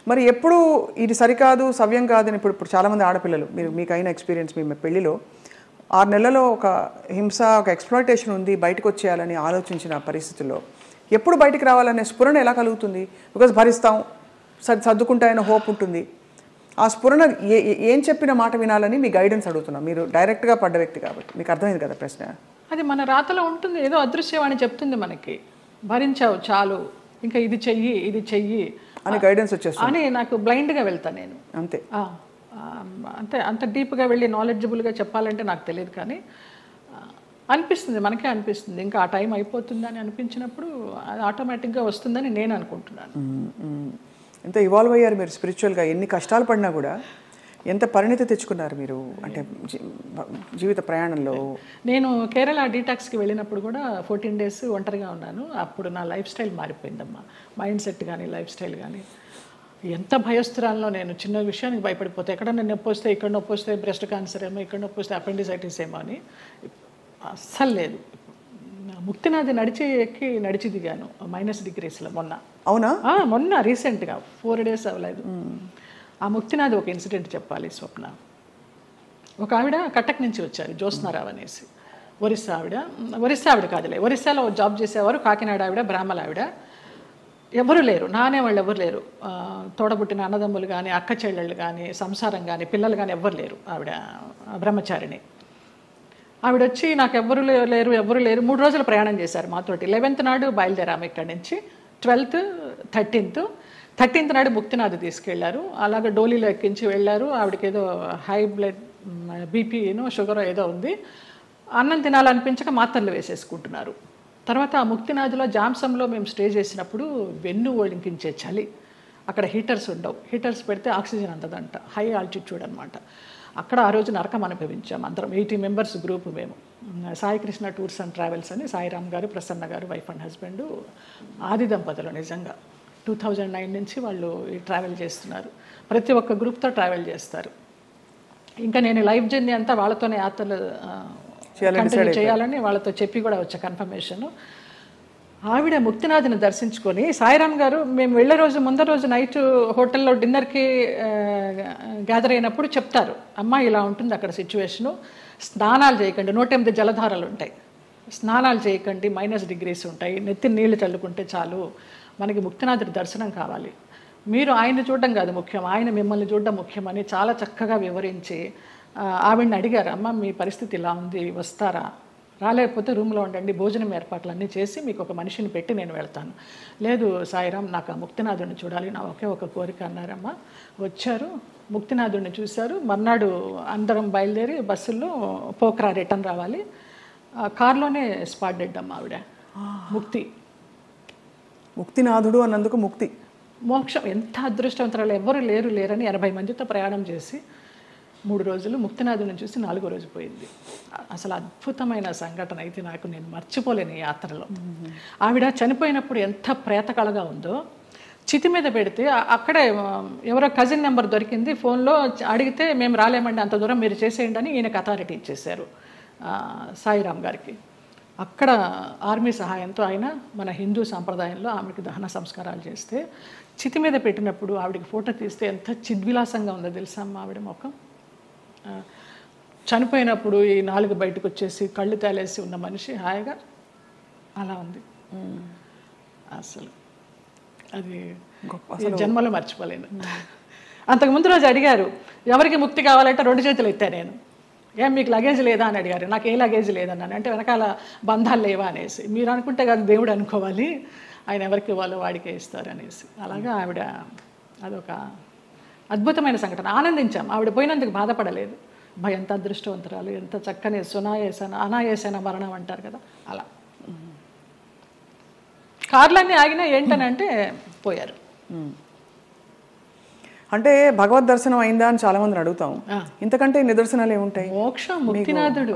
మరి ఎప్పుడు ఇది సరికాదు సవ్యం కాదని ఇప్పుడు చాలామంది ఆడపిల్లలు మీకైన ఎక్స్పీరియన్స్ మీ పెళ్లిలో 6 నెలలలో ఒక హింస ఒక ఎక్స్‌ప్లాయిటేషన్ ఉంది బయటకు వచ్చేయాలని ఆలోచించిన పరిస్థితుల్లో ఎప్పుడు బయటికి రావాలనే స్ఫురణ ఎలా కలుగుతుంది? బికాజ్ భరిస్తాం సర్దుకుంటాయన్న హోప్ ఉంటుంది. ఆ స్ఫురణ ఏం చెప్పిన మాట వినాలని మీ గైడెన్స్ అడుగుతున్నా. మీరు డైరెక్ట్గా పడ్డ వ్యక్తి కాబట్టి మీకు అర్థమైంది కదా ప్రశ్న. అది మన రాతలో ఉంటుంది. ఏదో అదృశ్యవాణి చెప్తుంది మనకి, భరించావు చాలు, ఇంకా ఇది చెయ్యి అని గైడెన్స్ వచ్చేస్తుంది అని. నాకు బ్లైండ్గా వెళ్తాను నేను అంతే. అంతే అంత డీప్గా వెళ్ళి నాలెడ్జబుల్గా చెప్పాలంటే నాకు తెలియదు, కానీ అనిపిస్తుంది, మనకే అనిపిస్తుంది ఇంకా ఆ టైం అయిపోతుందని అనిపించినప్పుడు అది ఆటోమేటిక్గా వస్తుందని నేను అనుకుంటున్నాను. ఎంత ఇవాల్వ్ అయ్యారు మీరు స్పిరిచువల్గా, ఎన్ని కష్టాలు పడినా కూడా ఎంత పరిణితి తెచ్చుకున్నారు మీరు అంటే జీవిత ప్రయాణంలో. నేను కేరళ డీటాక్స్కి వెళ్ళినప్పుడు కూడా 14 days ఒంటరిగా ఉన్నాను. అప్పుడు నా లైఫ్ స్టైల్ మారిపోయిందమ్మా, మైండ్ సెట్ కానీ లైఫ్ స్టైల్ కానీ. ఎంత భయస్థురాల్లో నేను, చిన్న విషయానికి భయపడిపోతే, ఎక్కడన్నా నొప్పి వస్తే, ఇక్కడ నొప్పి వస్తే బ్రెస్ట్ క్యాన్సర్ ఏమో, ఇక్కడ నొప్పి వస్తే అపెండిసైటిస్ ఏమో అని అస్సలు లేదు. ముక్తినాథ్ నడిచి దిగాను -degreesలో మొన్న. అవునా? మొన్న రీసెంట్గా 4 days అవ్వలేదు. ఆ ముక్తినాథ్ ఒక ఇన్సిడెంట్ చెప్పాలి స్వప్న. ఒక ఆవిడ కటక్ నుంచి వచ్చారు, జ్యోత్స్నారావు అనేసి, ఒరిస్సా ఆవిడ కాదులే, ఒరిస్సాలో జాబ్ చేసేవారు. కాకినాడ ఆవిడ, బ్రాహ్మణ ఆవిడ. ఎవరు లేరు, నానేవాళ్ళు ఎవరు లేరు, తోడబుట్టిన అన్నదమ్ములు కానీ అక్క చెల్లెళ్ళు కానీ సంసారం కానీ పిల్లలు కానీ ఎవ్వరు లేరు. ఆవిడ బ్రహ్మచారిణి. ఆవిడ వచ్చి నాకు ఎవరు లేరు 3 రోజులు ప్రయాణం చేశారు మాతోటి. 11th నాడు బయలుదేరాము ఇక్కడి నుంచి. 12th 13th నాడు ముక్తినాథ్ తీసుకెళ్లారు. అలాగే డోలీలో ఎక్కించి వెళ్ళారు. ఆవిడకి ఏదో హై బ్లడ్ బీపీనో షుగర్ ఏదో ఉంది. అన్నం తినాలనిపించక మాత్రలు వేసేసుకుంటున్నారు. తర్వాత ఆ ముక్తినాథ్లో జాంసంలో మేము స్టే చేసినప్పుడు వెన్ను వణికించే చలి. అక్కడ హీటర్స్ ఉండవు, హీటర్స్ పెడితే ఆక్సిజన్ అందదంట, హై ఆల్టిట్యూడ్ అనమాట. అక్కడ ఆ రోజు నరకం అనుభవించాం అందరం. 80 members గ్రూప్ మేము. Sai Krishna tours and travels అని సాయిరామ్ గారు, ప్రసన్న గారు, వైఫ్ అండ్ హస్బెండ్, ఆది దంపతులు. నిజంగా 2009 నుంచి వాళ్ళు ఈ ట్రావెల్ చేస్తున్నారు. ప్రతి ఒక్క గ్రూప్తో ట్రావెల్ చేస్తారు. ఇంకా నేను లైఫ్ జర్నీ అంతా వాళ్ళతోనే యాత్రలు కంటిన్యూ చేయాలని వాళ్ళతో చెప్పి కూడా వచ్చా కన్ఫర్మేషన్. ఆవిడ ముక్తినాథ్ని దర్శించుకొని, సాయిరామ్ గారు మేము వెళ్ళే రోజు ముందర రోజు నైట్ హోటల్లో డిన్నర్కి గ్యాదర్ అయినప్పుడు చెప్తారు, అమ్మ ఇలా ఉంటుంది అక్కడ సిచ్యువేషను, స్నానాలు చేయకండి, 108 జలధారలు ఉంటాయి, స్నానాలు చేయకండి, -degrees ఉంటాయి, నెత్తి నీళ్లు చల్లుకుంటే చాలు, మనకి ముక్తినాథుడి దర్శనం కావాలి, మీరు ఆయన్ని చూడడం కాదు ముఖ్యం, ఆయన మిమ్మల్ని చూడడం ముఖ్యమని చాలా చక్కగా వివరించి ఆవిడని అడిగారు, అమ్మ మీ పరిస్థితి ఇలా ఉంది, వస్తారా, రాలేకపోతే రూమ్లో ఉండండి, భోజనం ఏర్పాట్లన్నీ చేసి మీకు ఒక మనిషిని పెట్టి నేను వెళ్తాను. లేదు సాయిరామ్, నాకు ఆ ముక్తినాథుడిని చూడాలి, నా ఒకే ఒక కోరిక అన్నారమ్మ. వచ్చారు, ముక్తినాథుడిని చూశారు. మర్నాడు అందరం బయలుదేరి బస్సుల్లో పోక్రా రిటర్న్ రావాలి. కార్లోనే స్పాట్ డెడ్ అమ్మ ఆవిడ. ముక్తినాథుడు అన్నందుకు ముక్తి మోక్షం. ఎంత అదృష్టవంతరాలు, ఎవ్వరు లేరని 80 మందితో ప్రయాణం చేసి 3 రోజులు ముక్తినాథుని చూసి 4వ రోజు పోయింది. అసలు అద్భుతమైన సంఘటన అయితే నాకు, నేను మర్చిపోలేను ఈ యాత్రలో. ఆవిడ చనిపోయినప్పుడు ఎంత ప్రేతకళగా ఉందో, చితి మీద పెడితే అక్కడే ఎవరో కజిన్ నెంబర్ దొరికింది, ఫోన్లో అడిగితే మేము రాలేమండి, అంత దూరం మీరు చేసేయండి అని ఈయనకు అథారిటీ ఇచ్చేశారు సాయిరామ్ గారికి. అక్కడ ఆర్మీ సహాయంతో ఆయన మన హిందూ సాంప్రదాయంలో ఆమెకి దహన సంస్కారాలు చేస్తే, చితి మీద పెట్టినప్పుడు ఆవిడకి ఫోటో తీస్తే ఎంత చిద్విలాసంగా ఉందో తెలుసా అమ్మ ఆవిడ ముఖం. చనిపోయినప్పుడు ఈ 4 బయటకు వచ్చేసి కళ్ళు తేలేసి ఉన్న మనిషి హాయిగా అలా ఉంది. అసలు అది జన్మలో మర్చిపోలేను. అంతకుముందు రోజు అడిగారు, ఎవరికి ముక్తి కావాలంటే 2 చేతులు ఎత్తా నేను. ఏం మీకు లగేజ్ లేదా అని అడిగారు. నాకు ఏ లగేజ్ లేదన్నాను. అంటే వెనకాల బంధాలు లేవా అనేసి. మీరు అనుకుంటే కాదు, దేవుడు అనుకోవాలి, ఆయన ఎవరికి ఇవ్వాలో వాడికే ఇస్తారు అనేసి. అలాగా ఆవిడ అదొక అద్భుతమైన సంఘటన. ఆనందించాం, ఆవిడ పోయినందుకు బాధపడలేదు. ఎంత అదృష్టవంతరాలు, ఎంత చక్కని అనాయాసన మరణం అంటారు కదా, అలా. కార్లన్నీ ఆగినా ఏంటనంటే పోయారు. అంటే భగవద్ దర్శనం అయిందా అని చాలా మందిని అడుగుతాం. ఇంతకంటే నిదర్శనాలు ఏముంటాయి? మోక్షం, ముక్తినాథుడు.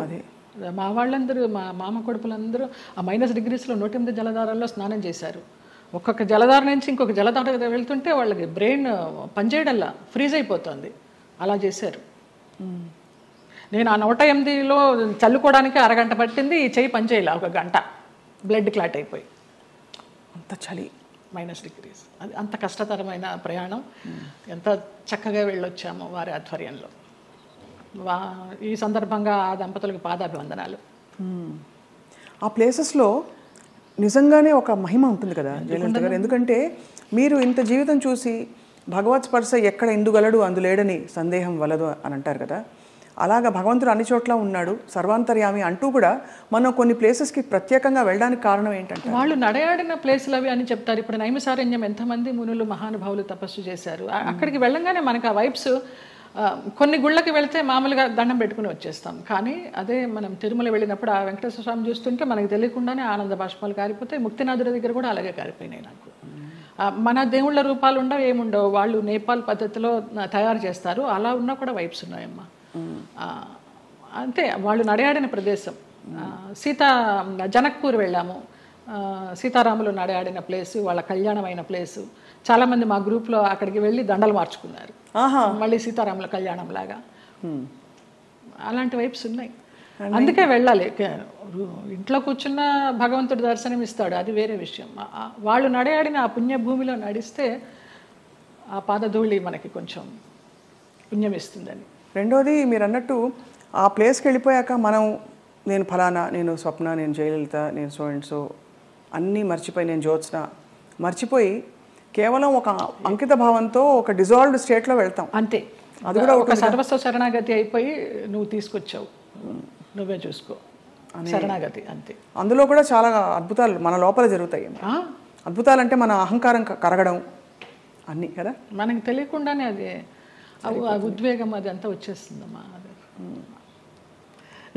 మా వాళ్ళందరూ, మా మామ కొడుకులందరూ ఆ -degreesలో 108 జలధారాల్లో స్నానం చేశారు. ఒక్కొక్క జలధార నుంచి ఇంకొక జలధార వెళ్తుంటే వాళ్ళకి బ్రెయిన్ పనిచేయడంలా ఫ్రీజ్ అయిపోతుంది. అలా చేశారు. నేను ఆ 108లో చల్లుకోవడానికి అరగంట పట్టింది, ఈ చెయ్యి పనిచేయాల 1 గంట, బ్లడ్ క్లాట్ అయిపోయి. అంత చలి. -degrees. అది అంత కష్టతరమైన ప్రయాణం. ఎంత చక్కగా వెళ్ళొచ్చామో వారి ఆధ్వర్యంలో. ఈ సందర్భంగా ఆ దంపతులకు పాదాభివందనాలు. ఆ ప్లేసెస్లో నిజంగానే ఒక మహిమ ఉంటుంది కదా జయలలిత గారు. ఎందుకంటే మీరు ఇంత జీవితం చూసి భగవత్ స్పర్శ ఎక్కడ ఎందుగలడు అందులేడని సందేహం వలదు అని అంటారు కదా. అలాగా భగవంతుడు అన్ని చోట్ల ఉన్నాడు, సర్వాంతర్యామి అంటూ కూడా మనం కొన్ని ప్లేసెస్కి ప్రత్యేకంగా వెళ్ళడానికి కారణం ఏంటంటే వాళ్ళు నడయాడిన ప్లేసులు అవి అని చెప్తారు. ఇప్పుడు నైమిసారణ్యం ఎంతమంది మునులు మహానుభావులు తపస్సు చేశారు. అక్కడికి వెళ్ళంగానే మనకు ఆ వైబ్స్, కొన్ని గుళ్ళకి వెళితే మామూలుగా దండం పెట్టుకుని వచ్చేస్తాం. కానీ అదే మనం తిరుమల వెళ్ళినప్పుడు ఆ వెంకటేశ్వర స్వామి చూస్తుంటే మనకు తెలియకుండానే ఆనంద బాష్పాలు కారిపోతాయి. ముక్తినాథుడి దగ్గర కూడా అలాగే కారిపోయినాయి నాకు. మన దేవుళ్ళ రూపాలు ఉండవు, ఏముండవు. వాళ్ళు నేపాల్ పద్ధతిలో తయారు చేస్తారు. అలా ఉన్నా కూడా వైబ్స్ ఉన్నాయమ్మా. అంతే, వాళ్ళు నడయాడిన ప్రదేశం. జనక్పూర్ వెళ్ళాము, సీతారాములు నడయాడిన ప్లేసు, వాళ్ళ కళ్యాణమైన ప్లేసు. చాలామంది మా గ్రూప్లో అక్కడికి వెళ్ళి దండలు మార్చుకున్నారు, మళ్ళీ సీతారాముల కళ్యాణం లాగా. అలాంటి వైబ్స్ ఉన్నాయి. అందుకే వెళ్ళాలి. ఇంట్లో కూర్చున్న భగవంతుడు దర్శనం ఇస్తాడు, అది వేరే విషయం. వాళ్ళు నడయాడిన ఆ పుణ్యభూమిలో నడిస్తే ఆ పాదధూళి మనకి కొంచెం పుణ్యం ఇస్తుందని. రెండోది మీరు అన్నట్టు ఆ ప్లేస్కి వెళ్ళిపోయాక మనం నేను ఫలానా, నేను స్వప్న, నేను జయలలిత, నేను సో అండ్ సో అన్నీ మర్చిపోయి, నేను జ్యోత్స్న మర్చిపోయి కేవలం ఒక అంకిత భావంతో ఒక డిజాల్వ్డ్ స్టేట్లో వెళ్తాం. అంతే, అది కూడా ఒక సర్వస్వ శరణాగతి అయిపోయి నువ్వు తీసుకొచ్చావు, నువ్వే చూసుకో, శరణాగతి అంతే. అందులో కూడా చాలా అద్భుతాలు మన లోపల జరుగుతాయి. అద్భుతాలు అంటే మన అహంకారం కరగడం అన్నీ కదా, మనకి తెలియకుండానే అది ఆ ఉద్వేగం అది అంతా వచ్చేస్తుందమ్మా.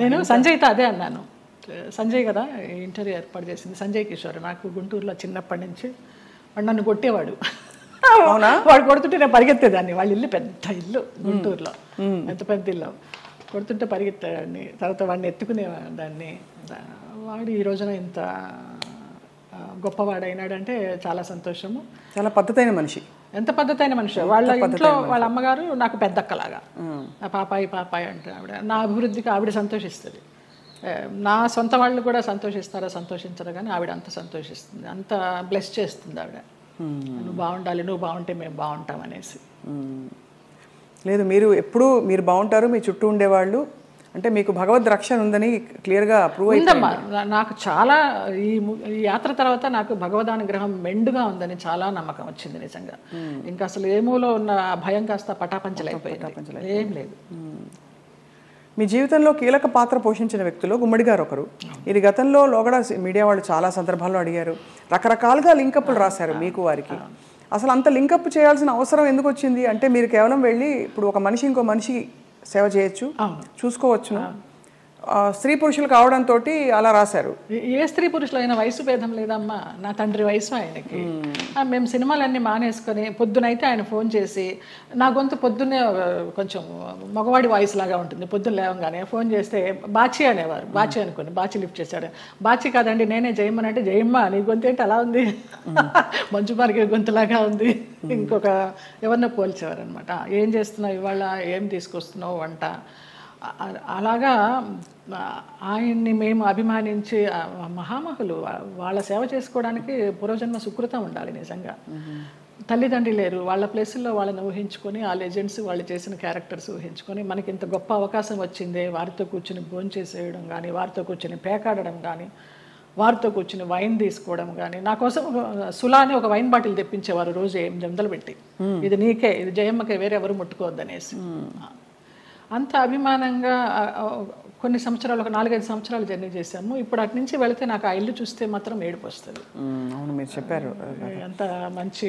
నేను సంజయ్తో అదే అన్నాను. సంజయ్ కదా ఇంటర్వ్యూ ఏర్పాటు చేసింది, సంజయ్ కిషోర్. నాకు గుంటూరులో చిన్నప్పటి నుంచి వాడు నన్ను కొట్టేవాడు. వాడు కొడుతుంటే నేను పరిగెత్తేదాన్ని. వాళ్ళ ఇల్లు పెద్ద ఇల్లు గుంటూరులో, ఎంత పెద్ద ఇల్లు. కొడుతుంటే పరిగెత్తేదాన్ని, తర్వాత వాడిని ఎత్తుకునేదాన్ని. వాడు ఈ రోజున ఇంత గొప్పవాడైనాడంటే చాలా సంతోషము. చాలా పద్ధతైన మనిషి. ఎంత పద్ధతైన మనిషి. వాళ్ళ ఇంట్లో వాళ్ళ అమ్మగారు నాకు పెద్దక్కలాగా, పాపాయి పాపాయి అంటే ఆవిడ. నా అభివృద్ధికి ఆవిడ సంతోషిస్తుంది. నా సొంత వాళ్ళు కూడా సంతోషిస్తారా సంతోషించరు, కానీ ఆవిడ అంత సంతోషిస్తుంది, అంత బ్లెస్ చేస్తుంది ఆవిడ. నువ్వు బాగుండాలి, నువ్వు బాగుంటే మేము బాగుంటాం అనేసి. లేదు, మీరు ఎప్పుడు మీరు బాగుంటారు, మీ చుట్టూ ఉండేవాళ్ళు అంటే మీకు భగవద్ రక్షణ ఉందని క్లియర్గా ప్రూవ్ అయిందమ్మా. నాకు చాలా ఈ యాత్ర తర్వాత నాకు భగవదానుగ్రహం మెండుగా ఉందని చాలా నమ్మకం వచ్చింది నిజంగా. ఇంకా అసలు ఏమూలో ఉన్న భయం కాస్త పటాపంచలైపోయింది, ఏం లేదు. మీ జీవితంలో కీలక పాత్ర పోషించిన వ్యక్తులు గుమ్మడి గారు ఒకరు. ఇది గతంలో లోగడ మీడియా వాళ్ళు చాలా సందర్భాల్లో అడిగారు, రకరకాలుగా లింకప్లు రాశారు మీకు వారికి. అసలు అంత లింకప్ చేయాల్సిన అవసరం ఎందుకు వచ్చింది? అంటే మీరు కేవలం వెళ్ళి ఇప్పుడు ఒక మనిషి ఇంకో మనిషి సేవ చేయొచ్చు, చూసుకోవచ్చును, స్త్రీ పురుషులు కావడంతో అలా రాశారు. ఏ స్త్రీ పురుషులు అయినా వయసు భేదం లేదమ్మా. నా తండ్రి వయసు ఆయనకి. మేము సినిమాలన్నీ మానేసుకొని పొద్దునైతే ఆయన ఫోన్ చేసి, నా గొంతు పొద్దున్నే కొంచెం మగవాడి వాయిస్ లాగా ఉంటుంది. పొద్దున్న లేవగానే ఫోన్ చేస్తే బాచి అనేవారు. బాచి అనుకోండి, బాచి లిఫ్ట్ చేశాడు. బాచి కాదండి నేనే జయమ్మ అంటే, జయమ్మ నీ గొంతు ఏంటి అలా ఉంది, మంచు మార్గే గొంతులాగా ఉంది. ఇంకొక ఎవరినో పోల్చేవారు అనమాట. ఏం చేస్తున్నావు ఇవాళ, ఏం తీసుకొస్తున్నావు వంట. అలాగా ఆయన్ని మేము అభిమానించి మహామహులు, వాళ్ళ సేవ చేసుకోవడానికి పూర్వజన్మ సుకృతం ఉండాలి నిజంగా. తల్లిదండ్రి లేరు, వాళ్ళ ప్లేసుల్లో వాళ్ళని ఊహించుకొని, ఆ లెజెండ్స్ వాళ్ళు చేసిన క్యారెక్టర్స్ ఊహించుకొని మనకి ఇంత గొప్ప అవకాశం వచ్చిందే, వారితో కూర్చుని భోంచేసేయడం కానీ, వారితో కూర్చుని పేకాడడం కానీ, వారితో కూర్చుని వైన్ తీసుకోవడం కానీ. నా కోసం సులాని ఒక వైన్ బాటిల్ తెప్పించేవారు రోజు 8 వందలు పెట్టి, ఇది నీకే, ఇది జయమ్మకే, వేరే ఎవరు ముట్టుకోవద్దనేసి. అంత అభిమానంగా కొన్ని సంవత్సరాలు, ఒక 4-5 సంవత్సరాలు జర్నీ చేశాము. ఇప్పుడు అటు నుంచి వెళితే నాకు ఆ ఇల్లు చూస్తే మాత్రం ఏడుపు వస్తుంది. అవును, మీరు చెప్పారు. అంత మంచి.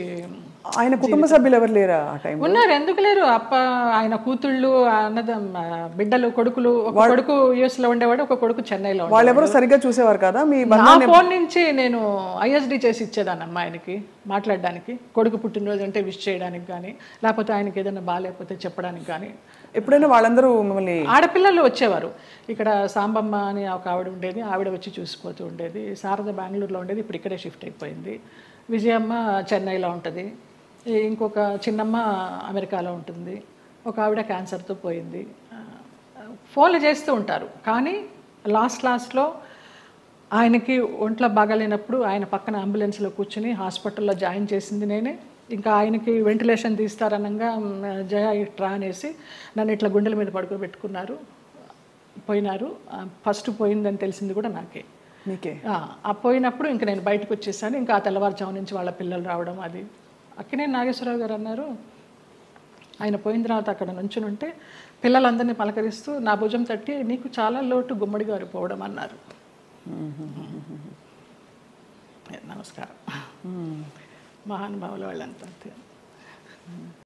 ఆయన కుటుంబ సభ్యులు ఎవరు లేరా ఆ టైం? ఉన్నారు, ఎందుకు లేరు. ఆయన కూతుళ్ళు, బిడ్డలు, కొడుకులు. ఒక కొడుకు US లో ఉండేవాడు, ఒక కొడుకు చెన్నైలో. వాళ్ళు ఎవరు సరిగ్గా చూసేవారు కదా? మీ ఫోన్ నుంచి నేను ISD చేసి ఇచ్చేదాన్ని ఆయనకి మాట్లాడడానికి. కొడుకు పుట్టినరోజు అంటే విష్ చేయడానికి కానీ, లేకపోతే ఆయనకి ఏదైనా బాగాలేకపోతే చెప్పడానికి కానీ. ఎప్పుడైనా వాళ్ళందరూ మిమ్మల్ని, ఆడపిల్లలు వచ్చేవారు. ఇక్కడ సాంబమ్మ అని ఒక ఆవిడ ఉండేది, ఆవిడ వచ్చి చూసిపోతూ ఉండేది. శారద బెంగళూరులో ఉండేది, ఇప్పుడు ఇక్కడే షిఫ్ట్ అయిపోయింది. విజయమ్మ చెన్నైలో ఉంటుంది, ఇంకొక చిన్నమ్మ అమెరికాలో ఉంటుంది, ఒక ఆవిడ క్యాన్సర్తో పోయింది. ఫోన్లు చేస్తూ ఉంటారు, కానీ లాస్ట్లో ఆయనకి ఒంట్లో బాగాలేనప్పుడు ఆయన పక్కన అంబులెన్స్లో కూర్చుని హాస్పిటల్లో జాయిన్ చేసింది నేనే. ఇంకా ఆయనకి వెంటిలేషన్ తీస్తారనగా జయ ఇట్రా అనేసి నన్ను ఇట్లా గుండెల మీద పడుకోబెట్టుకున్నారు, పోయినారు. ఫస్ట్ పోయిందని తెలిసింది కూడా నాకే. మీకే? ఆ పోయినప్పుడు ఇంక నేను బయటకు వచ్చేసాను. ఇంకా ఆ తెల్లవారుజాము నుంచి వాళ్ళ పిల్లలు రావడం అది. అక్కినేని నాగేశ్వరరావు గారు అన్నారు, ఆయన పోయిన తర్వాత అక్కడ నుంచుని ఉంటే పిల్లలందరినీ పలకరిస్తూ నా భుజం తట్టి నీకు చాలా లోటు గుమ్మడి గారు పోవడం అన్నారు. నమస్కారం. మహానుభావులు వాళ్ళంతా.